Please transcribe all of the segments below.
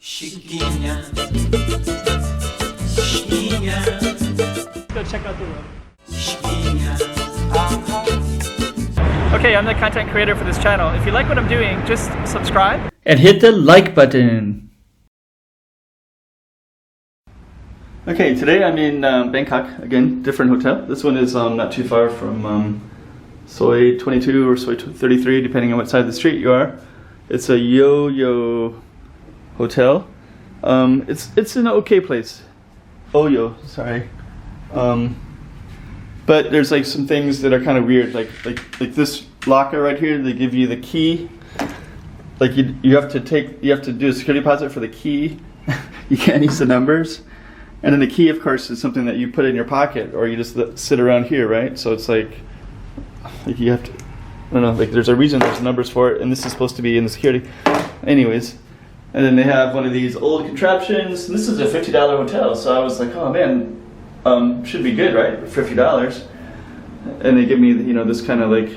Go check out the room. Okay, I'm the content creator for this channel. If you like what I'm doing, just subscribe and hit the like button. Okay, today I'm in Bangkok, again, different hotel. This one is not too far from Soi 22 or Soi 33, depending on what side of the street you are. It's a Yo-Yo hotel. It's an okay place. Oyo, sorry. But there's like some things that are kind of weird, like this locker right here. They give you the key. Like you have to do a security deposit for the key. You can't use the numbers. And then the key, of course, is something that you put in your pocket, or you just sit around here, right? So it's like you have to, I don't know, like there's a reason there's numbers for it, and this is supposed to be in the security. Anyways, and then they have one of these old contraptions. This is a $50 hotel, so I was like, oh man, should be good, right? $50. And they give me, you know, this kind of like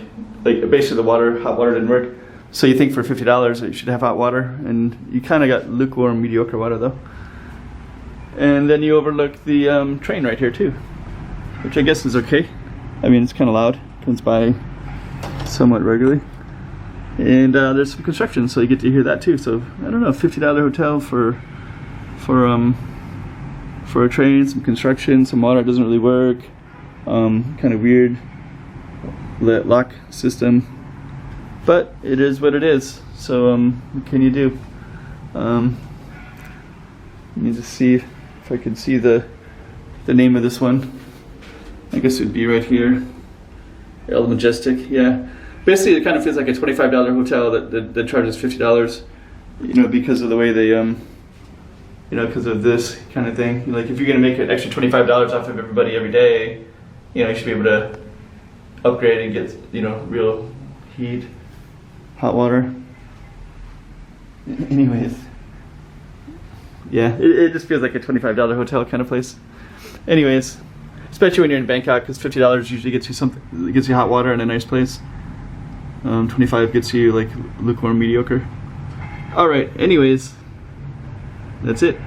basically the hot water didn't work. So you think for $50 you should have hot water, and you kind of got lukewarm, mediocre water though. And then you overlook the train right here too, which I guess is okay. I mean, it's kind of loud, comes by somewhat regularly. And there's some construction, so you get to hear that too. So I don't know, $50 hotel for a train, some construction, some water doesn't really work. Kind of weird lock system, but it is what it is. So what can you do? Let me just see if I can see the name of this one. I guess it would be right here. Majestic, yeah. Basically, it kind of feels like a $25 hotel that charges $50, you know, because of the way they, you know, because of this kind of thing. Like, if you're gonna make an extra $25 off of everybody every day, you know, you should be able to upgrade and get, you know, real heat, hot water. Anyways, yeah, it just feels like a $25 hotel kind of place. Anyways, especially when you're in Bangkok, because $50 usually gets you something, it gets you hot water in a nice place. 25 gets you like lukewarm, mediocre. All right, anyways, that's it.